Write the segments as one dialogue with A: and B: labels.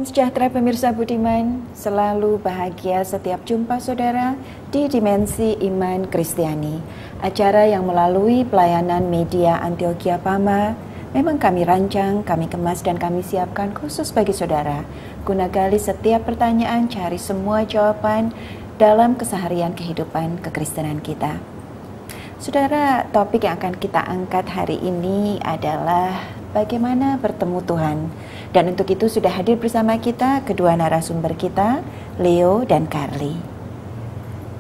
A: sejahtera pemirsa budiman, selalu bahagia setiap jumpa saudara di Dimensi Iman Kristiani. Acara yang melalui pelayanan media Antioquia Pama memang kami rancang, kami kemas dan kami siapkan khusus bagi saudara. Guna gali setiap pertanyaan, cari semua jawaban dalam keseharian kehidupan kekristenan kita. Saudara, topik yang akan kita angkat hari ini adalah bagaimana bertemu Tuhan. Dan untuk itu sudah hadir bersama kita kedua narasumber kita, Leo dan Carly.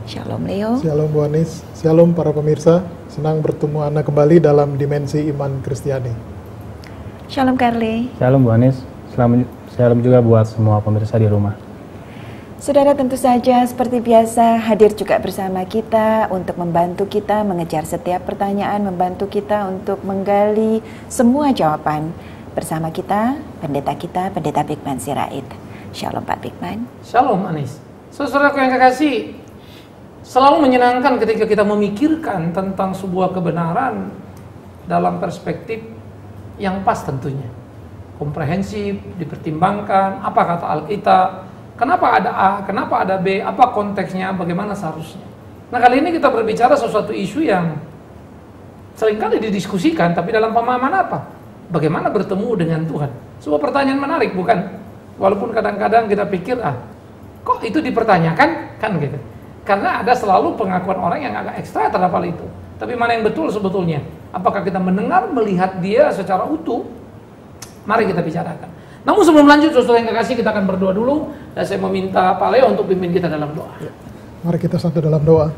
A: Shalom Leo.
B: Shalom Bu Anis, shalom para pemirsa. Senang bertemu Anda kembali dalam Dimensi Iman Kristiani.
A: Shalom Carly.
C: Shalom Bu Anis, shalom juga buat semua pemirsa di rumah.
A: Saudara, tentu saja seperti biasa hadir juga bersama kita untuk membantu kita mengejar setiap pertanyaan, membantu kita untuk menggali semua jawaban. Bersama kita, Pendeta Bigman Sirait. Shalom Pak Bigman.
D: Shalom Anis. Saudaraku yang kekasih, selalu menyenangkan ketika kita memikirkan tentang sebuah kebenaran dalam perspektif yang pas tentunya. Komprehensif, dipertimbangkan, apa kata Alkitab, kenapa ada A, kenapa ada B, apa konteksnya, bagaimana seharusnya. Nah, kali ini kita berbicara sesuatu isu yang seringkali didiskusikan, tapi dalam pemahaman apa? Bagaimana bertemu dengan Tuhan? Sebuah pertanyaan menarik, bukan? Walaupun kadang-kadang kita pikir, kok itu dipertanyakan? Kan gitu. Karena ada selalu pengakuan orang yang agak ekstra terhadap hal itu. Tapi mana yang betul sebetulnya? Apakah kita mendengar, melihat dia secara utuh? Mari kita bicarakan. Namun sebelum lanjut, saudara yang kekasih, kita akan berdoa dulu. Dan saya meminta Pak Leo untuk pimpin kita dalam doa.
B: Mari kita satu dalam doa.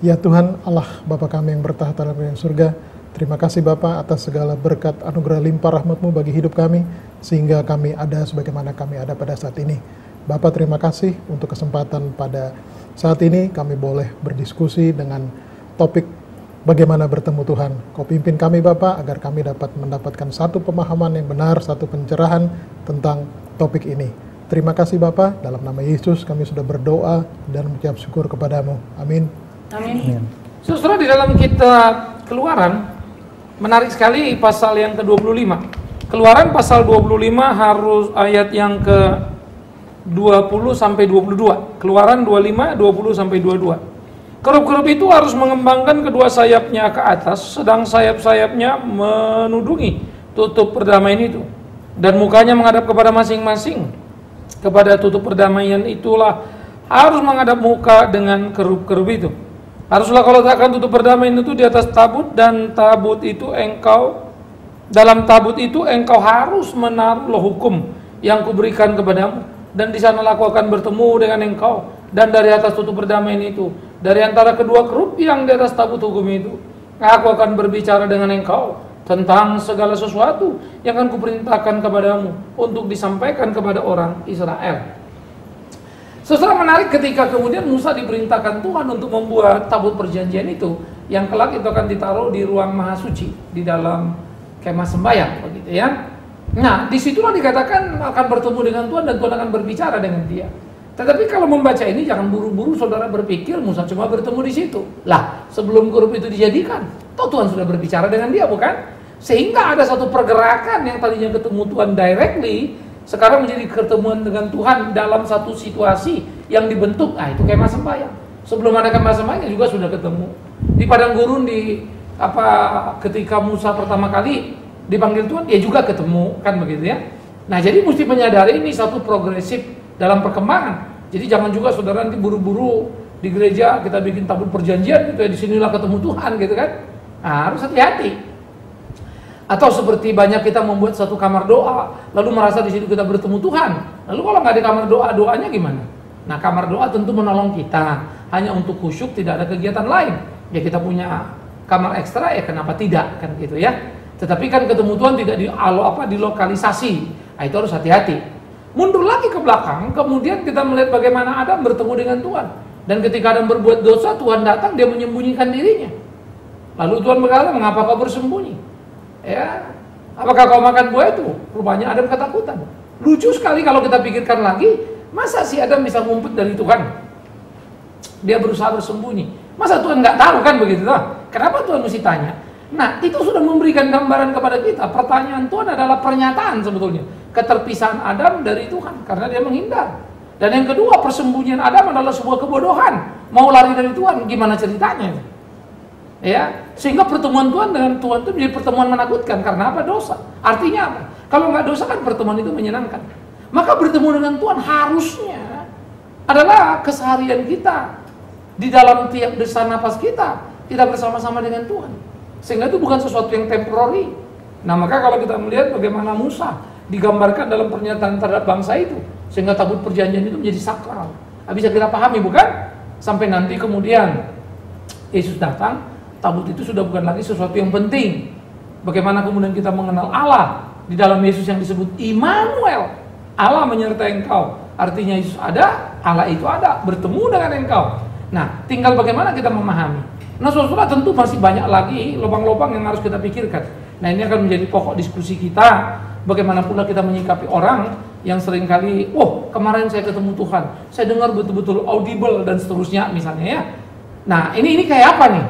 B: Ya Tuhan Allah, Bapa kami yang bertahta dalam surga, terima kasih Bapa atas segala berkat anugerah limpah rahmat-Mu bagi hidup kami, sehingga kami ada sebagaimana kami ada pada saat ini. Bapa, terima kasih untuk kesempatan pada saat ini kami boleh berdiskusi dengan topik bagaimana bertemu Tuhan. Kau pimpin kami Bapa agar kami dapat mendapatkan satu pemahaman yang benar, satu pencerahan tentang topik ini. Terima kasih Bapa, dalam nama Yesus kami sudah berdoa dan mengucap syukur kepadamu. Amin.
D: Amin. Saudara, di dalam kitab Keluaran, menarik sekali pasal yang ke-25. Keluaran pasal 25 harus ayat yang ke-20 sampai 22. Keluaran 25, 20 sampai 22. Kerup-kerup itu harus mengembangkan kedua sayapnya ke atas, sedang sayap-sayapnya menudungi tutup perdamaian itu. Dan mukanya menghadap kepada masing-masing. Kepada tutup perdamaian itulah harus menghadap muka dengan kerup-kerup itu. Haruslah kau letakkan tutup perdamaian itu di atas tabut, dan dalam tabut itu engkau harus menaruh hukum yang kuberikan kepadamu, dan di sanalah aku akan bertemu dengan engkau, dan dari atas tutup perdamaian itu, dari antara kedua kerup yang di atas tabut hukum itu, aku akan berbicara dengan engkau tentang segala sesuatu yang akan kuperintahkan kepadamu untuk disampaikan kepada orang Israel. Saudara, menarik ketika kemudian Musa diperintahkan Tuhan untuk membuat tabut perjanjian itu, yang kelak itu akan ditaruh di ruang maha suci di dalam kemah sembahyang, begitu ya. Nah, disitulah dikatakan akan bertemu dengan Tuhan dan Tuhan akan berbicara dengan dia. Tetapi kalau membaca ini jangan buru-buru saudara berpikir Musa cuma bertemu di situ. Lah, sebelum kerup itu dijadikan, toh Tuhan sudah berbicara dengan dia, bukan? Sehingga ada satu pergerakan yang tadinya ketemu Tuhan directly, sekarang menjadi ketemuan dengan Tuhan dalam satu situasi yang dibentuk. Itu kemah sembahyang. Sebelum ada kemah sembahyang juga sudah ketemu. Di padang gurun ketika Musa pertama kali dipanggil Tuhan, dia juga ketemu, kan begitu ya. Nah, jadi mesti menyadari ini satu progresif dalam perkembangan. Jadi jangan juga saudara nanti buru-buru di gereja kita bikin tabut perjanjian gitu ya, disinilah ketemu Tuhan gitu kan. Nah, harus hati-hati. Atau seperti banyak kita membuat satu kamar doa, lalu merasa di situ kita bertemu Tuhan. Lalu kalau nggak di kamar doa, doanya gimana? Nah, kamar doa tentu menolong kita, hanya untuk khusyuk, tidak ada kegiatan lain. Ya kita punya kamar ekstra, ya kenapa tidak, kan gitu ya. Tetapi kan ketemu Tuhan tidak dilokalisasi. Nah, itu harus hati-hati. Mundur lagi ke belakang, kemudian kita melihat bagaimana Adam bertemu dengan Tuhan. Dan ketika Adam berbuat dosa, Tuhan datang, dia menyembunyikan dirinya. Lalu Tuhan berkata, mengapa kau bersembunyi? Ya, apakah kau makan buah itu? Rupanya Adam ketakutan. Lucu sekali kalau kita pikirkan lagi, masa si Adam bisa ngumpet dari Tuhan? Dia berusaha bersembunyi. Masa Tuhan nggak tahu kan begitu? Kenapa Tuhan mesti tanya? Nah, itu sudah memberikan gambaran kepada kita. Pertanyaan Tuhan adalah pernyataan sebetulnya. Keterpisahan Adam dari Tuhan karena dia menghindar. Dan yang kedua, persembunyian Adam adalah sebuah kebodohan. Mau lari dari Tuhan, gimana ceritanya? Ya, sehingga pertemuan Tuhan dengan Tuhan itu menjadi pertemuan menakutkan. Karena apa? Dosa. Artinya apa? Kalau nggak dosa kan pertemuan itu menyenangkan. Maka bertemu dengan Tuhan harusnya adalah keseharian kita. Di dalam tiap desak napas kita bersama-sama dengan Tuhan. Sehingga itu bukan sesuatu yang temporary. Nah, maka kalau kita melihat bagaimana Musa digambarkan dalam pernyataan terhadap bangsa itu, sehingga tabut perjanjian itu menjadi sakral. Bisa kita pahami, bukan? Sampai nanti kemudian Yesus datang, tabut itu sudah bukan lagi sesuatu yang penting. Bagaimana kemudian kita mengenal Allah di dalam Yesus yang disebut Immanuel. Allah menyertai engkau. Artinya Yesus ada, Allah itu ada, bertemu dengan engkau. Nah, tinggal bagaimana kita memahami. Nah, saudara, tentu masih banyak lagi lubang-lubang yang harus kita pikirkan. Nah, ini akan menjadi pokok diskusi kita. Bagaimana pula kita menyikapi orang yang seringkali, kemarin saya ketemu Tuhan, saya dengar betul-betul audible dan seterusnya misalnya ya. Nah, ini kayak apa nih?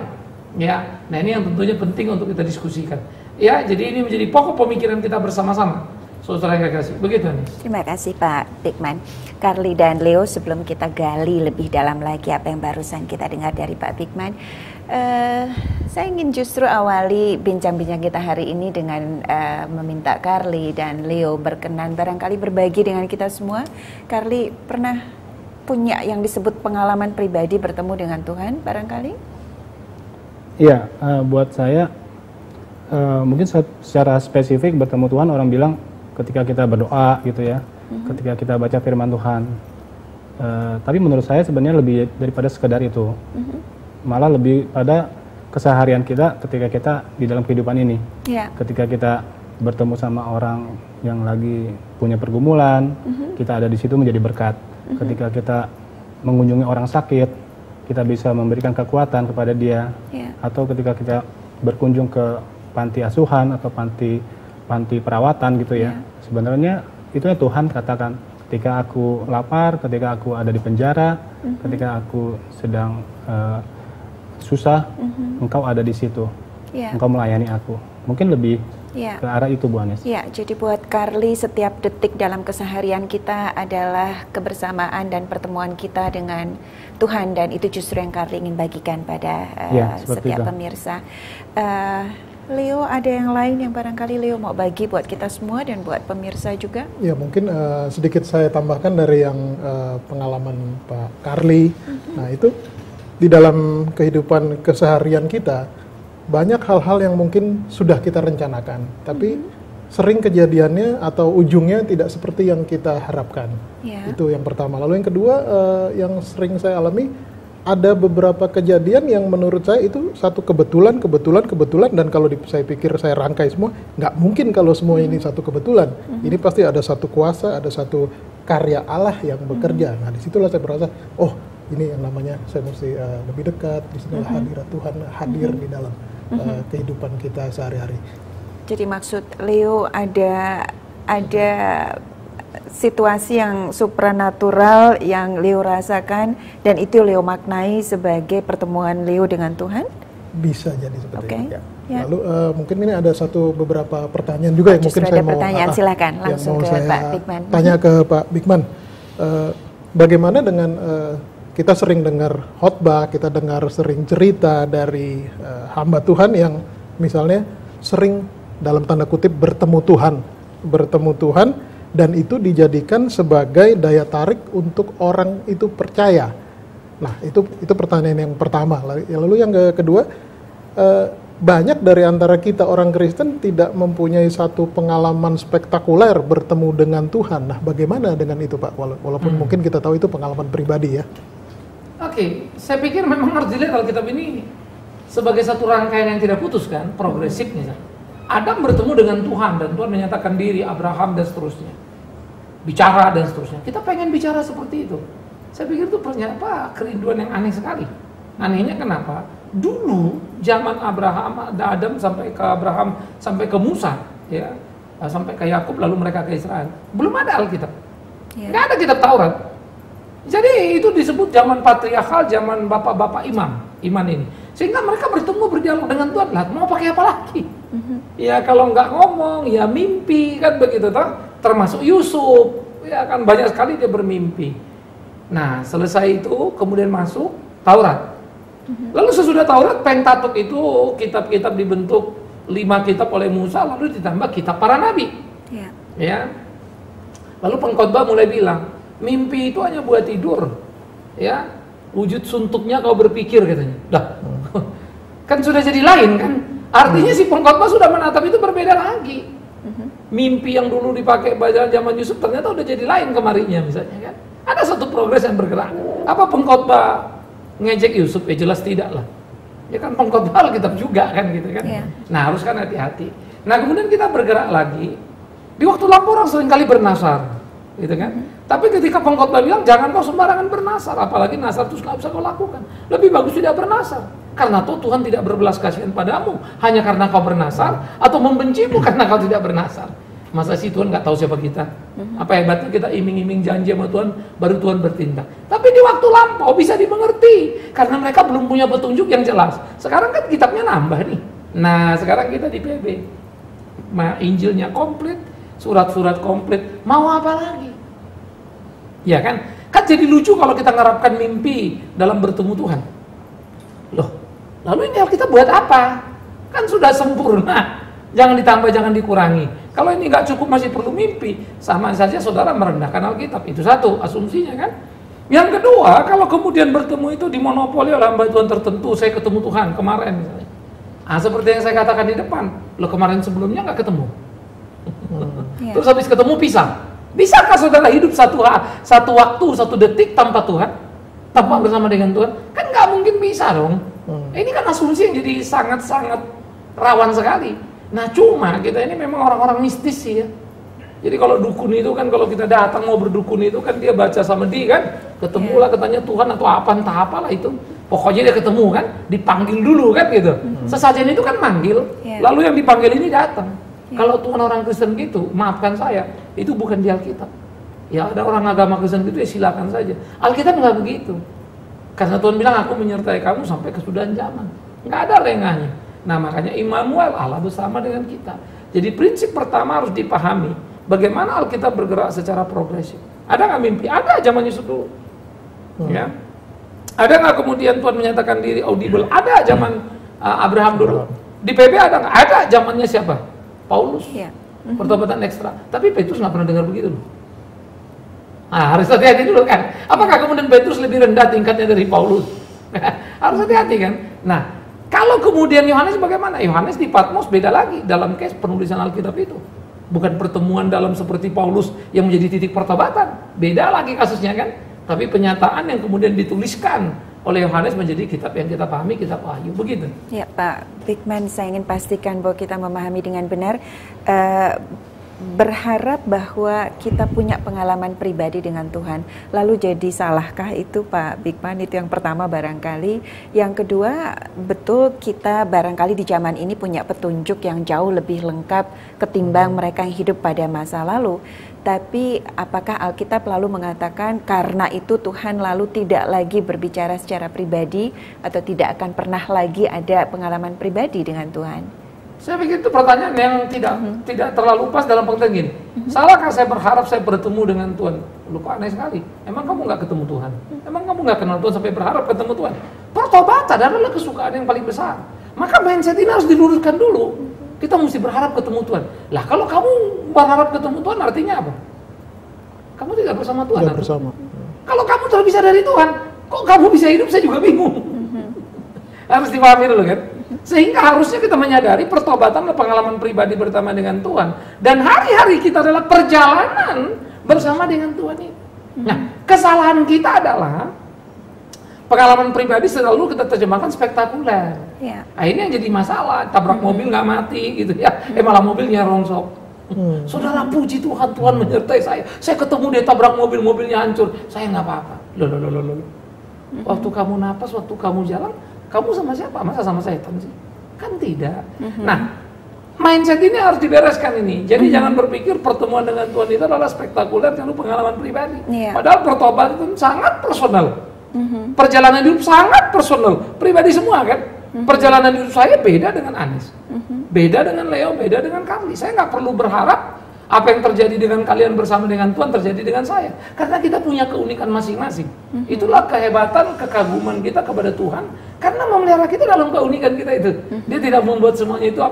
D: Ya, nah ini yang tentunya penting untuk kita diskusikan. Ya, jadi ini menjadi pokok pemikiran kita bersama-sama. Saudara yang kasih, begitu nih.
A: Terima kasih Pak Bigman. Carly dan Leo, sebelum kita gali lebih dalam lagi apa yang barusan kita dengar dari Pak Bigman, saya ingin justru awali bincang-bincang kita hari ini dengan meminta Carly dan Leo berkenan barangkali berbagi dengan kita semua. Carly pernah punya yang disebut pengalaman pribadi bertemu dengan Tuhan barangkali?
C: Iya, buat saya mungkin secara spesifik bertemu Tuhan, orang bilang ketika kita berdoa gitu ya, ketika kita baca firman Tuhan. Tapi menurut saya sebenarnya lebih daripada sekedar itu. Malah lebih pada keseharian kita ketika kita di dalam kehidupan ini. Ketika kita bertemu sama orang yang lagi punya pergumulan, kita ada di situ menjadi berkat. Ketika kita mengunjungi orang sakit, kita bisa memberikan kekuatan kepada dia. Atau ketika kita berkunjung ke panti asuhan atau panti perawatan gitu ya. Sebenarnya itu yang Tuhan katakan, ketika aku lapar, ketika aku ada di penjara, ketika aku sedang susah, engkau ada di situ. Engkau melayani aku. Mungkin lebih ke arah itu, Bu Anes.
A: Ya, jadi buat Carly setiap detik dalam keseharian kita adalah kebersamaan dan pertemuan kita dengan Tuhan, dan itu justru yang Carly ingin bagikan pada setiap pemirsa. Leo, ada yang lain yang barangkali Leo mau bagi buat kita semua dan buat pemirsa juga? Ya,
B: mungkin sedikit saya tambahkan dari yang pengalaman Pak Carly. Nah, itu di dalam kehidupan keseharian kita banyak hal-hal yang mungkin sudah kita rencanakan, tapi sering kejadiannya atau ujungnya tidak seperti yang kita harapkan. Itu yang pertama. Lalu yang kedua, yang sering saya alami, ada beberapa kejadian yang menurut saya itu satu kebetulan, dan kalau saya pikir saya rangkai semua, nggak mungkin kalau semua ini satu kebetulan. Ini pasti ada satu kuasa, ada satu karya Allah yang bekerja. Nah, disitulah saya merasa, ini yang namanya saya mesti lebih dekat, disinilah hadirat Tuhan hadir di dalam kehidupan kita sehari-hari.
A: Jadi maksud Leo ada situasi yang supranatural yang Leo rasakan dan itu Leo maknai sebagai pertemuan Leo dengan Tuhan?
B: Bisa jadi seperti itu. Lalu mungkin ini ada beberapa pertanyaan juga yang mungkin saya mau
A: silakan langsung ke Pak Bigman.
B: Tanya ke Pak Bigman, bagaimana dengan kita sering dengar khotbah, kita dengar sering cerita dari hamba Tuhan yang misalnya sering dalam tanda kutip bertemu Tuhan, dan itu dijadikan sebagai daya tarik untuk orang itu percaya. Nah, itu pertanyaan yang pertama. Lalu yang kedua, banyak dari antara kita orang Kristen tidak mempunyai satu pengalaman spektakuler bertemu dengan Tuhan. Nah, bagaimana dengan itu, Pak? Walaupun mungkin kita tahu itu pengalaman pribadi ya.
D: Oke, saya pikir memang harus dilihat Alkitab ini sebagai satu rangkaian yang tidak putus kan, progresif misalnya. Adam bertemu dengan Tuhan dan Tuhan menyatakan diri, Abraham dan seterusnya, bicara dan seterusnya. Kita pengen bicara seperti itu. Saya pikir itu kerinduan yang aneh sekali. Anehnya kenapa? Dulu zaman Adam sampai ke Musa, ya, sampai ke Yakub, lalu mereka ke Israel, belum ada Alkitab, nggak ada kitab Taurat. Jadi itu disebut zaman patriarkal, zaman bapak-bapak iman ini. Sehingga mereka bertemu berdialog dengan Tuhan. Lah mau pakai apa lagi? Ya kalau nggak ngomong, ya mimpi kan begitu toh. Termasuk Yusuf, ya kan banyak sekali dia bermimpi. Nah selesai itu kemudian masuk Taurat. Lalu sesudah Taurat, Pentateuch itu kitab-kitab dibentuk 5 kitab oleh Musa, lalu ditambah kitab para nabi. Ya. Lalu pengkhotbah mulai bilang, mimpi itu hanya buat tidur. Ya, wujud suntuknya kau berpikir katanya. Dah. Kan sudah jadi lain kan? Artinya si pengkhotbah sudah menatap itu berbeda lagi. Mimpi yang dulu dipakai pada zaman Yusuf ternyata udah jadi lain kemarinnya misalnya kan. Ada satu progres yang bergerak. Apa pengkhotbah ngejek Yusuf? Ya jelas tidak lah. Ya kan pengkhotbah Alkitab juga kan gitu kan. Nah harus kan hati-hati. Nah kemudian kita bergerak lagi. Di waktu lampau orang seringkali bernasar, gitu kan. Tapi ketika pengkhotbah bilang jangan kau sembarangan bernasar, apalagi nasar itu nggak bisa kau lakukan. Lebih bagus tidak bernasar. Karena toh Tuhan tidak berbelas kasihan padamu hanya karena kau bernasar, atau membencimu karena kau tidak bernasar. Masa sih Tuhan nggak tahu siapa kita? Apa hebatnya kita iming-iming janji sama Tuhan, baru Tuhan bertindak. Tapi di waktu lampau bisa dimengerti, karena mereka belum punya petunjuk yang jelas. Sekarang kan kitabnya nambah nih. Nah sekarang kita di PB, Injilnya komplit, surat-surat komplit, mau apa lagi? Ya kan? Kan jadi lucu kalau kita ngarapkan mimpi dalam bertemu Tuhan. Loh, lalu ini Alkitab buat apa? Kan sudah sempurna. Jangan ditambah, jangan dikurangi. Kalau ini nggak cukup masih perlu mimpi, sama saja saudara merendahkan Alkitab. Itu satu asumsinya kan. Yang kedua, kalau kemudian bertemu itu dimonopoli oleh hamba Tuhan tertentu, saya ketemu Tuhan kemarin misalnya. Seperti yang saya katakan di depan, lo kemarin sebelumnya nggak ketemu. Terus habis ketemu pisah. Bisakah saudara hidup satu waktu, 1 detik tanpa Tuhan? Tanpa bersama dengan Tuhan? Kan nggak mungkin bisa dong. Ini kan asumsi yang jadi sangat-sangat rawan sekali. Nah cuma kita ini memang orang-orang mistis sih ya. Jadi kalau dukun itu kan, kalau kita datang mau berdukun itu kan dia baca sama dia kan, ketemulah katanya Tuhan atau apa entah apalah itu. Pokoknya dia ketemu kan, dipanggil dulu kan gitu. Sesajen itu kan manggil, lalu yang dipanggil ini datang. Kalau Tuhan orang Kristen gitu, maafkan saya, itu bukan di Alkitab. Ya ada orang agama Kristen gitu ya silakan saja. Alkitab nggak begitu. Karena Tuhan bilang aku menyertai kamu sampai kesudahan zaman. Nggak ada lengahnya. Nah makanya Immanuel, Allah bersama dengan kita. Jadi prinsip pertama harus dipahami, bagaimana Alkitab bergerak secara progresif. Ada nggak mimpi? Ada zaman Yusuf dulu. Ya. Ada nggak kemudian Tuhan menyatakan diri audible? Ada zaman Abraham dulu. Di PB ada nggak? Ada zamannya siapa? Paulus. Pertobatan ekstra. Tapi Petrus nggak pernah dengar begitu loh. Harus hati-hati dulu kan. Apakah kemudian Petrus lebih rendah tingkatnya dari Paulus? Harus hati-hati kan. Nah, kalau kemudian Yohanes bagaimana? Yohanes di Patmos beda lagi dalam case penulisan Alkitab itu. Bukan pertemuan dalam seperti Paulus yang menjadi titik pertobatan. Beda lagi kasusnya kan. Tapi penyataan yang kemudian dituliskan oleh Yohanes menjadi kitab yang kita pahami, kitab Wahyu. Begitu. Ya
A: Pak Bigman, saya ingin pastikan bahwa kita memahami dengan benar. Berharap bahwa kita punya pengalaman pribadi dengan Tuhan. Lalu jadi salahkah itu Pak Bigman? Itu yang pertama barangkali. Yang kedua, betul kita barangkali di zaman ini punya petunjuk yang jauh lebih lengkap ketimbang mereka yang hidup pada masa lalu. Tapi apakah Alkitab lalu mengatakan karena itu Tuhan lalu tidak lagi berbicara secara pribadi atau tidak akan pernah lagi ada pengalaman pribadi dengan Tuhan?
D: Saya pikir itu pertanyaan yang tidak terlalu pas dalam pengertian gini. Salahkah saya berharap saya bertemu dengan Tuhan? Lu kok aneh sekali. Emang kamu nggak ketemu Tuhan? Emang kamu nggak kenal Tuhan sampai berharap ketemu Tuhan? Pertobatan adalah kesukaan yang paling besar. Maka mindset ini harus diluruskan dulu. Kita mesti berharap ketemu Tuhan. Lah kalau kamu berharap ketemu Tuhan artinya apa? Kamu tidak bersama Tuhan. Tidak bersama. Kalau kamu terpisah dari Tuhan, kok kamu bisa hidup? Saya juga bingung. Harus dipahami dulu kan. Sehingga harusnya kita menyadari pertobatan adalah pengalaman pribadi bersama dengan Tuhan. Dan hari-hari kita adalah perjalanan bersama dengan Tuhan itu. Nah, kesalahan kita adalah pengalaman pribadi selalu kita terjemahkan spektakuler. Nah, ini yang jadi masalah. Tabrak mobil nggak mati gitu ya. Malah mobilnya rongsok. Saudara puji Tuhan, Tuhan menyertai saya. Saya ketemu dia tabrak mobil, mobilnya hancur. Saya nggak apa-apa. Loh. Waktu kamu napas, waktu kamu jalan, kamu sama siapa? Masa sama setan sih? Kan tidak. Nah, mindset ini harus dibereskan ini. Jadi jangan berpikir pertemuan dengan Tuhan itu adalah spektakuler, lalu pengalaman pribadi. Padahal pertobatan itu sangat personal. Perjalanan hidup sangat personal. Pribadi semua kan? Perjalanan hidup saya beda dengan Anis, beda dengan Leo, beda dengan Carly. Saya nggak perlu berharap apa yang terjadi dengan kalian bersama dengan Tuhan terjadi dengan saya, karena kita punya keunikan masing-masing. Itulah kehebatan, kekaguman kita kepada Tuhan, karena memelihara kita dalam keunikan kita itu. Dia tidak membuat semuanya itu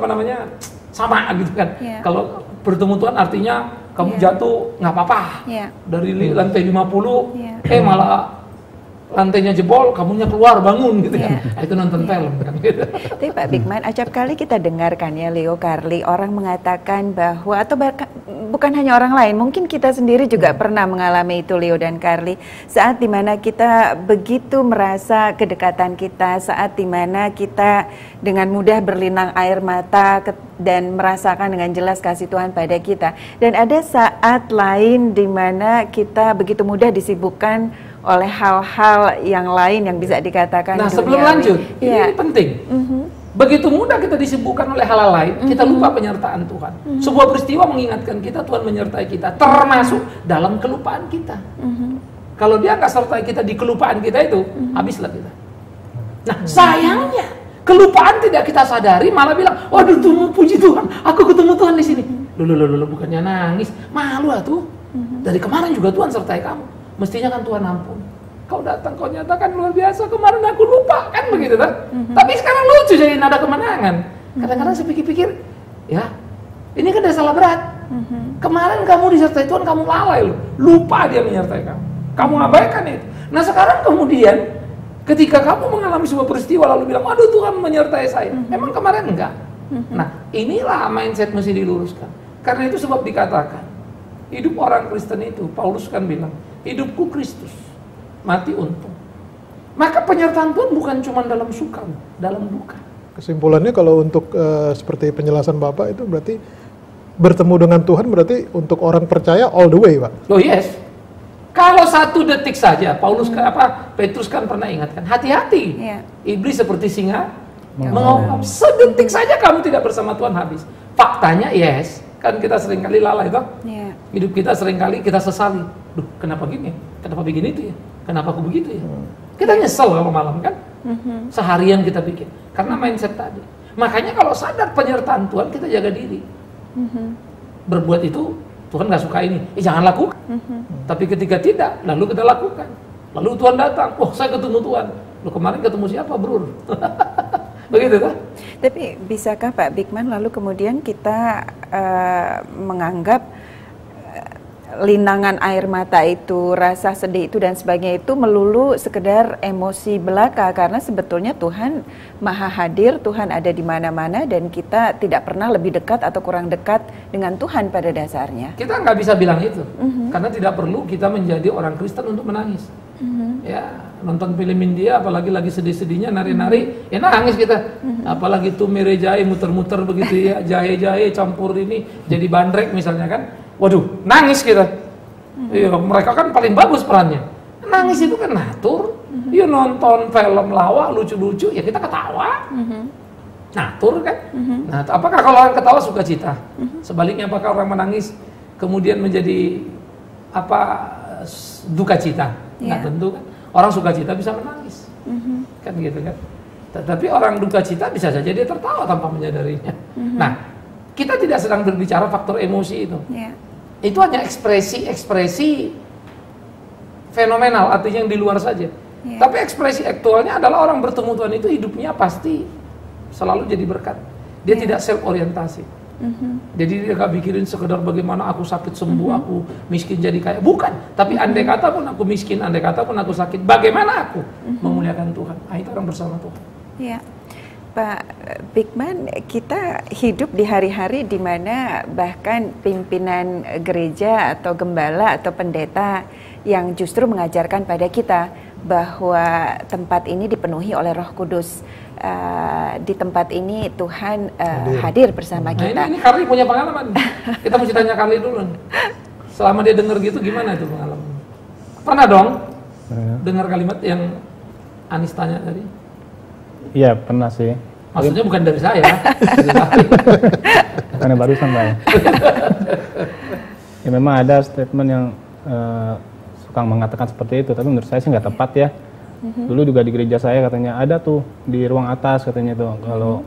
D: sama gitu kan. Kalau bertemu Tuhan artinya kamu jatuh nggak apa-apa, dari lantai 50 malah lantainya jebol, kamunya keluar bangun gitu kan. Itu nonton film kan gitu.
A: Tapi Pak Bigman, acap kali kita dengarkan ya Leo, Carly, orang mengatakan bahwa, atau bukan hanya orang lain, mungkin kita sendiri juga pernah mengalami itu, Leo dan Carly, saat dimana kita begitu merasa kedekatan kita, saat dimana kita dengan mudah berlinang air mata dan merasakan dengan jelas kasih Tuhan pada kita. Dan ada saat lain dimana kita begitu mudah disibukkan oleh hal-hal yang lain yang bisa dikatakan
D: Nah,
A: duniawi.
D: sebelum lanjut, ini penting. Begitu mudah kita disibukkan oleh hal-hal lain, kita lupa penyertaan Tuhan. Sebuah peristiwa mengingatkan kita, Tuhan menyertai kita, termasuk dalam kelupaan kita. Kalau dia nggak sertai kita di kelupaan kita itu, habislah kita. Nah, sayangnya, kelupaan tidak kita sadari, malah bilang, waduh, puji Tuhan, aku ketemu Tuhan di sini. Loh, bukannya nangis, malu tuh. Dari kemarin juga Tuhan sertai kamu. Mestinya kan Tuhan ampun. Kau datang, kau nyatakan luar biasa, kemarin aku lupa, kan begitu kan? Tapi sekarang lucu jadi nada kemenangan. Kadang-kadang saya pikir-pikir, ya, ini kan udah salah berat. Kemarin kamu disertai Tuhan, kamu lalai loh. Lupa dia menyertai kamu. Kamu abaikan itu. Nah sekarang kemudian, ketika kamu mengalami sebuah peristiwa lalu bilang, aduh Tuhan menyertai saya. Emang kemarin enggak? Nah inilah mindset mesti diluruskan. Karena itu sebab dikatakan, hidup orang Kristen itu, Paulus kan bilang, hidupku Kristus, mati untung. Maka penyertaan Tuhan bukan cuma dalam suka, dalam duka.
B: Kesimpulannya kalau untuk seperti penjelasan Bapak itu berarti bertemu dengan Tuhan berarti untuk orang percaya all the way, Pak.
D: Oh yes. Kalau 1 detik saja, Petrus kan pernah ingatkan, hati-hati. Iblis seperti singa mengawal. Sedetik saja kamu tidak bersama Tuhan habis. Faktanya yes, kan kita seringkali lalai toh. Hidup kita seringkali kita sesali. Duh, kenapa gini? Kenapa begini itu ya? Kenapa aku begitu ya? Kita nyesel kalau malam kan? Seharian kita bikin. Karena mindset tadi. Makanya kalau sadar penyertaan Tuhan, kita jaga diri. Berbuat itu, Tuhan gak suka ini. Jangan lakukan. Tapi ketika tidak, lalu kita lakukan. Lalu Tuhan datang. Wah, saya ketemu Tuhan. Loh, kemarin ketemu siapa, bro? Begitu kan?
A: Tapi bisakah Pak Bigman lalu kemudian kita menganggap linangan air mata itu, rasa sedih itu dan sebagainya itu melulu sekedar emosi belaka, karena sebetulnya Tuhan Maha Hadir, Tuhan ada di mana-mana dan kita tidak pernah lebih dekat atau kurang dekat dengan Tuhan pada dasarnya.
D: Kita nggak bisa bilang itu, karena tidak perlu kita menjadi orang Kristen untuk menangis. Ya, nonton film India, apalagi lagi sedih-sedihnya, nari-nari, ya nangis kita. Apalagi tuh mere jahe muter-muter begitu ya, jahe-jahe campur ini jadi bandrek misalnya kan. Waduh, nangis kita. Iya, mereka kan paling bagus perannya. Nangis itu kan natur. Iya, nonton film lawak lucu-lucu, ya kita ketawa. Natur kan. Nah, apakah kalau orang ketawa sukacita? Sebaliknya apakah orang menangis kemudian menjadi duka cita? Nggak tentu kan. Orang sukacita bisa menangis. Kan gitu kan. Tetapi orang duka cita bisa saja dia tertawa tanpa menyadarinya. Nah, kita tidak sedang berbicara faktor emosi itu. Itu hanya ekspresi fenomenal, artinya yang di luar saja. Tapi ekspresi aktualnya adalah orang bertemu Tuhan itu hidupnya pasti selalu jadi berkat. Dia tidak self orientasi. Jadi dia gak pikirin sekedar bagaimana aku sakit sembuh, aku miskin jadi kaya. Bukan. Tapi andai kata pun aku miskin, andai kata pun aku sakit, bagaimana aku memuliakan Tuhan? Itu orang bersama Tuhan.
A: Pak Bigman, kita hidup di hari-hari di mana bahkan pimpinan gereja atau gembala atau pendeta yang justru mengajarkan pada kita bahwa tempat ini dipenuhi oleh Roh Kudus. Di tempat ini Tuhan hadir bersama kita.
D: Ini Carly punya pengalaman. Kita mesti tanya Carly dulu. Selama dia dengar gitu, gimana itu pengalaman? Pernah dong dengar kalimat yang Anis tanya tadi?
C: Iya, pernah sih.
D: Maksudnya bukan dari saya.
C: Karena barusan, Pak. Ya memang ada statement yang suka mengatakan seperti itu, tapi menurut saya sih nggak tepat ya. Dulu juga di gereja saya katanya ada tuh di ruang atas katanya tuh kalau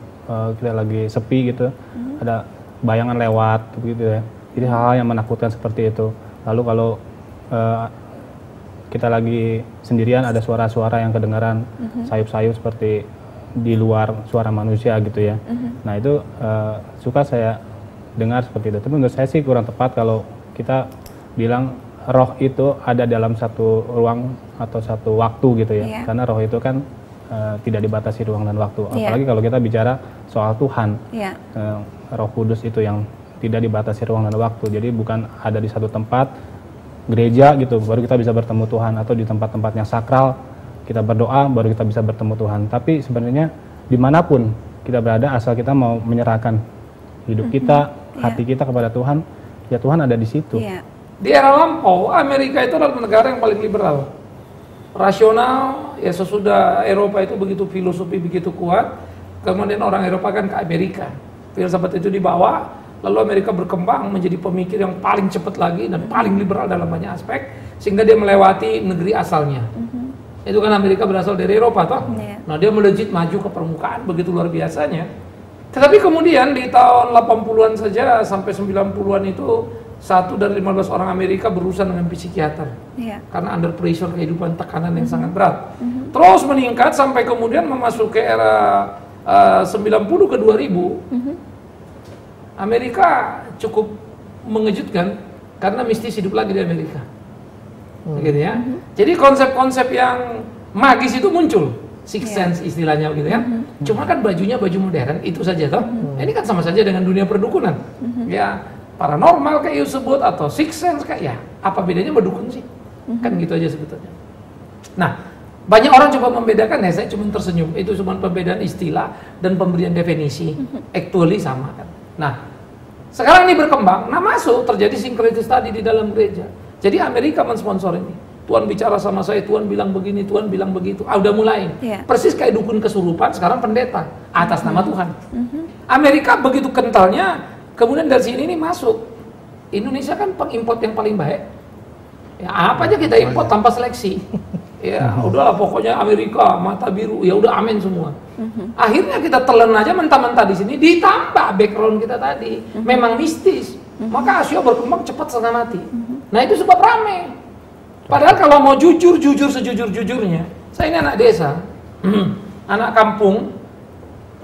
C: kita lagi sepi gitu, ada bayangan lewat gitu ya. Jadi hal-hal yang menakutkan seperti itu. Lalu kalau kita lagi sendirian ada suara-suara yang kedengaran sayup-sayup seperti di luar suara manusia gitu ya. Nah itu suka saya dengar seperti itu. Tapi menurut saya sih kurang tepat kalau kita bilang roh itu ada dalam satu ruang atau satu waktu gitu ya. Karena roh itu kan tidak dibatasi ruang dan waktu. Apalagi kalau kita bicara soal Tuhan, Roh Kudus itu yang tidak dibatasi ruang dan waktu. Jadi bukan ada di satu tempat gereja gitu baru kita bisa bertemu Tuhan, atau di tempat-tempat yang sakral kita berdoa baru kita bisa bertemu Tuhan. Tapi sebenarnya dimanapun kita berada, asal kita mau menyerahkan hidup kita, hati kita kepada Tuhan, ya Tuhan ada di situ.
D: Di era lampau, Amerika itu adalah negara yang paling liberal, rasional. Ya sesudah Eropa itu begitu filosofi begitu kuat, kemudian orang Eropa kan ke Amerika, filsafat itu dibawa. Lalu Amerika berkembang menjadi pemikir yang paling cepat lagi dan paling liberal dalam banyak aspek, sehingga dia melewati negeri asalnya. Itu kan Amerika berasal dari Eropa toh. Nah dia melejit maju ke permukaan begitu luar biasanya. Tetapi kemudian di tahun 80-an saja sampai 90-an itu 1 dari 15 orang Amerika berurusan dengan psikiater. Karena under pressure kehidupan, tekanan yang sangat berat. Terus meningkat sampai kemudian memasuki era 90 ke 2000. Amerika cukup mengejutkan karena mistis hidup lagi di Amerika, gitu ya. Jadi konsep-konsep yang magis itu muncul, sixth sense istilahnya, gitu ya. Cuma kan bajunya baju modern itu saja toh. Ini kan sama saja dengan dunia perdukunan, ya paranormal kayak you sebut atau sixth sense kayak ya apa bedanya berdukun sih? Kan gitu aja sebetulnya. Nah banyak orang coba membedakan, ya saya cuma tersenyum. Itu cuma perbedaan istilah dan pemberian definisi, actually sama kan. Nah, sekarang ini berkembang, nah masuk terjadi sinkretis tadi di dalam gereja. Jadi Amerika mensponsor ini. Tuhan bicara sama saya, Tuhan bilang begini, Tuhan bilang begitu. Udah mulai. Persis kayak dukun kesurupan, sekarang pendeta atas nama Tuhan. Amerika begitu kentalnya, kemudian dari sini ini masuk. Indonesia kan pengimport yang paling baik. Ya apa aja kita import tanpa seleksi. Ya udahlah pokoknya Amerika mata biru, ya udah amin semua. Akhirnya kita telan aja mentah-mentah di sini, ditambah background kita tadi memang mistis, maka Asia berkembang cepat setengah mati. Nah itu sebab rame. Padahal kalau mau jujur sejujur-jujurnya, saya ini anak desa, anak kampung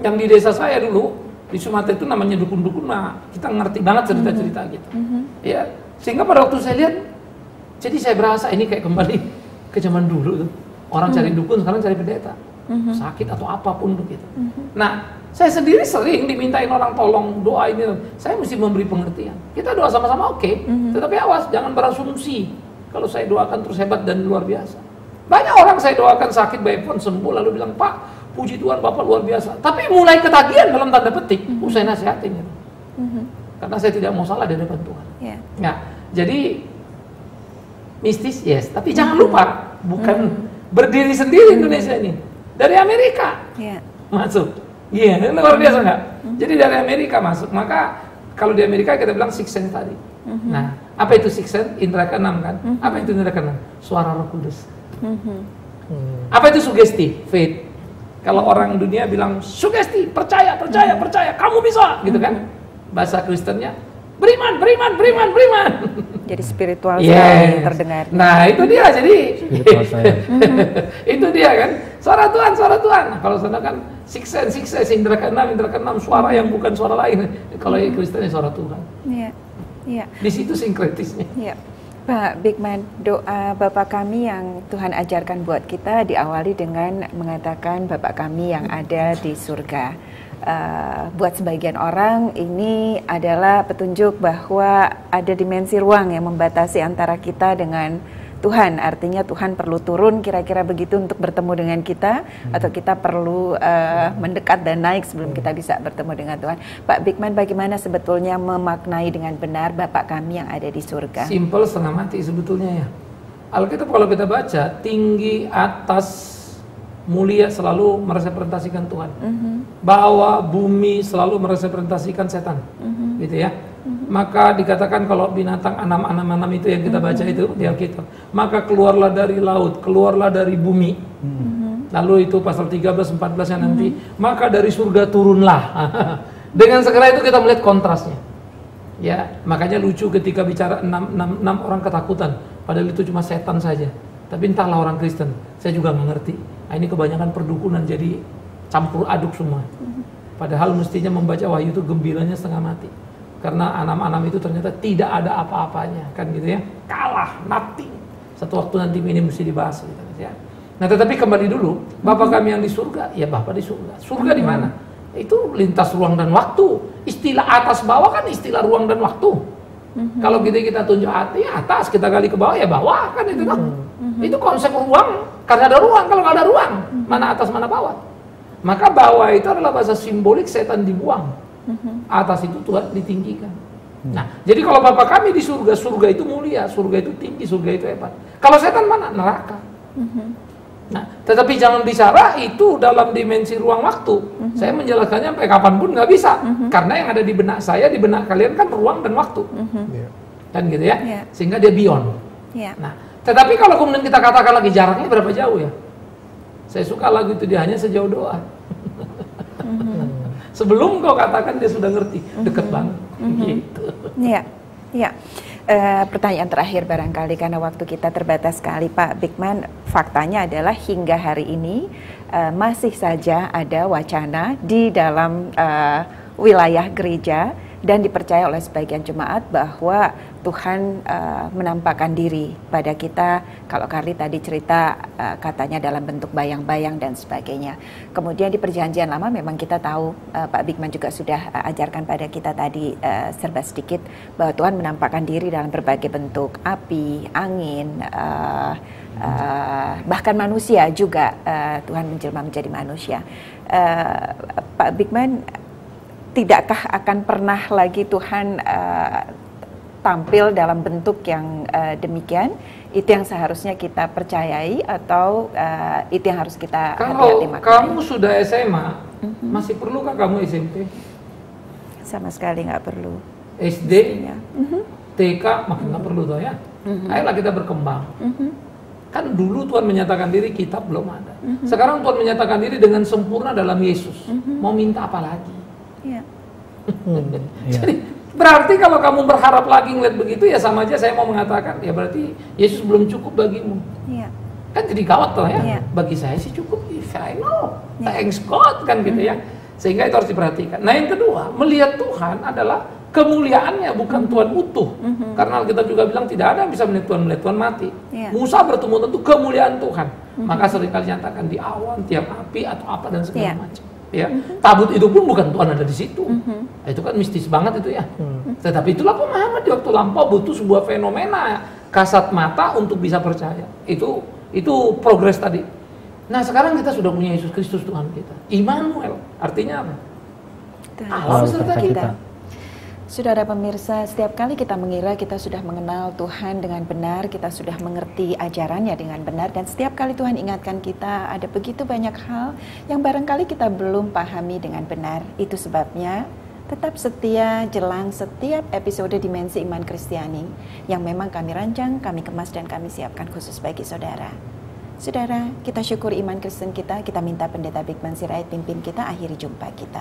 D: yang di desa saya dulu di Sumatera itu namanya dukun-dukun. Nah kita ngerti banget cerita-cerita gitu. Ya sehingga pada waktu saya lihat, jadi saya berasa ini kayak kembali ke zaman dulu tuh. Orang cari dukun, sekarang cari pendeta. Sakit atau apapun begitu. Nah, saya sendiri sering dimintain orang tolong doa ini. Saya mesti memberi pengertian. Kita doa sama-sama oke, tetapi awas jangan berasumsi kalau saya doakan terus hebat dan luar biasa. Banyak orang saya doakan sakit baik pun sembuh lalu bilang, "Pak, puji Tuhan Bapak luar biasa." Tapi mulai ketagihan dalam tanda petik, saya nasihatin gitu. Karena saya tidak mau salah di hadapan Tuhan. Nah, jadi mistis, yes, tapi jangan lupa bukan berdiri sendiri Indonesia ini, dari Amerika masuk, luar biasa nggak? Jadi dari Amerika masuk, maka kalau di Amerika kita bilang sixth sense tadi. Nah, apa itu sixth sense? Indra keenam kan? Apa itu indra keenam? Suara Roh Kudus. Apa itu sugesti? Faith. Kalau orang dunia bilang sugesti, percaya, kamu bisa, gitu kan? Bahasa Kristennya beriman.
A: Jadi spiritual sekali terdengar.
D: Nah itu dia, jadi itu dia kan, suara Tuhan. Nah, kalau sana kan sixth sense, indra keenam, suara yang bukan suara lain. Kalau Kristennya suara Tuhan. Di situ sinkretisnya.
A: Pak Bigman, doa Bapak kami yang Tuhan ajarkan buat kita diawali dengan mengatakan Bapak kami yang ada di surga. Buat sebagian orang ini adalah petunjuk bahwa ada dimensi ruang yang membatasi antara kita dengan Tuhan. Artinya Tuhan perlu turun kira-kira begitu untuk bertemu dengan kita, atau kita perlu mendekat dan naik sebelum kita bisa bertemu dengan Tuhan. Pak Bigman, bagaimana sebetulnya memaknai dengan benar Bapak kami yang ada di surga?
D: Simple, setengah mati sebetulnya ya. Alkitab kalau kita baca, tinggi, atas, mulia selalu merepresentasikan Tuhan. Bawah, bumi selalu merepresentasikan setan. Gitu ya. Maka dikatakan kalau binatang anam itu yang kita baca itu di Alkitab, maka keluarlah dari laut, keluarlah dari bumi. Lalu itu pasal 13, 14 yang nanti, maka dari surga turunlah. Dengan segera itu kita melihat kontrasnya. Ya, makanya lucu ketika bicara 6 orang ketakutan, padahal itu cuma setan saja. Tapi entahlah orang Kristen, saya juga nggak ngerti. Nah, ini kebanyakan perdukunan jadi campur aduk semua. Padahal mestinya membaca Wahyu itu gembiranya setengah mati. Karena anam-anam itu ternyata tidak ada apa-apanya, kan gitu ya. Kalah, nothing. Satu waktu nanti ini mesti dibahas gitu ya. Nah, tetapi kembali dulu, Bapa kami yang di surga, ya Bapa di surga. Surga di mana? Itu lintas ruang dan waktu. Istilah atas bawah kan istilah ruang dan waktu. Kalau kita tunjuk hati atas, kita gali ke bawah ya bawah kan itu kan. Itu konsep ruang, karena ada ruang. Kalau nggak ada ruang, mana atas mana bawah. Maka bawah itu adalah bahasa simbolik setan dibuang. Atas itu Tuhan ditinggikan. Nah, jadi kalau Bapa kami di surga, surga itu mulia, surga itu tinggi, surga itu hebat. Kalau setan mana? Neraka. Nah, tetapi jangan bicara itu dalam dimensi ruang waktu. Saya menjelaskannya sampai kapanpun nggak bisa. Karena yang ada di benak saya, di benak kalian kan ruang dan waktu. Kan gitu ya? Sehingga dia beyond. Nah, tetapi kalau kemudian kita katakan lagi jaraknya berapa jauh ya? Saya suka lagu itu, dia hanya sejauh doa. Sebelum kau katakan dia sudah ngerti, deket banget. Gitu.
A: Iya. Pertanyaan terakhir barangkali karena waktu kita terbatas sekali, Pak Bigman. Faktanya adalah hingga hari ini masih saja ada wacana di dalam wilayah gereja dan dipercaya oleh sebagian jemaat bahwa Tuhan menampakkan diri pada kita. Kalau Carly tadi cerita katanya dalam bentuk bayang-bayang dan sebagainya. Kemudian di perjanjian lama memang kita tahu, Pak Bigman juga sudah ajarkan pada kita tadi serba sedikit bahwa Tuhan menampakkan diri dalam berbagai bentuk, api, angin, bahkan manusia juga. Tuhan menjelma menjadi manusia. Pak Bigman, tidakkah akan pernah lagi Tuhan tampil dalam bentuk yang demikian? Itu yang seharusnya kita percayai atau itu yang harus kita hati-hati maknai?
D: Kalau kamu sudah SMA, masih perlukah kamu SMP?
A: Sama sekali nggak perlu.
D: SD, TK, makin nggak perlu tuh ya. Ayolah kita berkembang. Kan dulu Tuhan menyatakan diri, kitab belum ada. Sekarang Tuhan menyatakan diri dengan sempurna dalam Yesus. Mau minta apa lagi? Jadi berarti kalau kamu berharap lagi ngeliat begitu ya sama aja saya mau mengatakan ya berarti Yesus belum cukup bagimu. Kan jadi gawat tuh ya. Bagi saya sih cukup. I know. Thanks God kan gitu ya. Sehingga itu harus diperhatikan. Nah yang kedua, melihat Tuhan adalah kemuliaannya, bukan Tuhan utuh. Karena Alkitab juga bilang tidak ada yang bisa melihat Tuhan mati. Musa bertemu tentu kemuliaan Tuhan. Maka seringkali nyatakan di awan, tiap api atau apa dan segala macam. Ya, tabut itu pun bukan Tuhan ada di situ. Itu kan mistis banget itu ya. Tetapi itulah pemahaman di waktu lampau, butuh sebuah fenomena kasat mata untuk bisa percaya. Itu progres tadi. Nah sekarang kita sudah punya Yesus Kristus Tuhan kita. Immanuel artinya apa? Allah beserta kita.
A: Saudara pemirsa, setiap kali kita mengira kita sudah mengenal Tuhan dengan benar, kita sudah mengerti ajarannya dengan benar, dan setiap kali Tuhan ingatkan kita ada begitu banyak hal yang barangkali kita belum pahami dengan benar. Itu sebabnya tetap setia jelang setiap episode Dimensi Iman Kristiani yang memang kami rancang, kami kemas dan kami siapkan khusus bagi saudara. Saudara, kita syukuri iman Kristen kita minta Pendeta Bigman Sirait pimpin kita akhiri jumpa kita.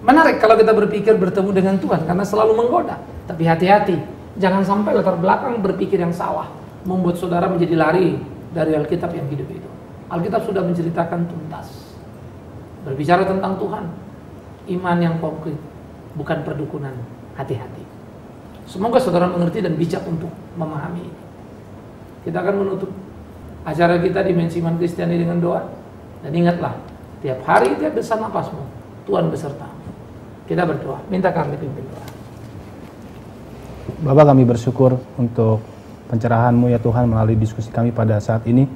D: Menarik kalau kita berpikir bertemu dengan Tuhan karena selalu menggoda. Tapi hati-hati, jangan sampai latar belakang berpikir yang salah membuat saudara menjadi lari dari Alkitab yang hidup itu. Alkitab sudah menceritakan tuntas. Berbicara tentang Tuhan, iman yang konkret, bukan perdukunan. Hati-hati. Semoga saudara mengerti dan bijak untuk memahami ini. Kita akan menutup acara kita Dimensi Iman Kristiani dengan doa. Dan ingatlah, tiap hari, tiap desak napasmu, Tuhan besertamu. Kita berdoa, minta kami pimpin doa.
C: Bapak, kami bersyukur untuk pencerahan-Mu ya Tuhan melalui diskusi kami pada saat ini.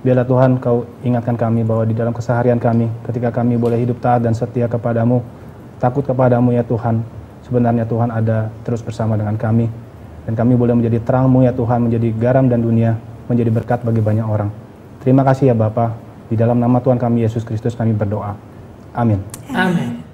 C: Biarlah Tuhan Kau ingatkan kami bahwa di dalam keseharian kami, ketika kami boleh hidup taat dan setia kepada-Mu, takut kepada-Mu ya Tuhan, sebenarnya Tuhan ada terus bersama dengan kami. Dan kami boleh menjadi terang-Mu ya Tuhan, menjadi garam dan dunia, menjadi berkat bagi banyak orang. Terima kasih ya Bapa, di dalam nama Tuhan kami Yesus Kristus kami berdoa. Amin.
D: Amin.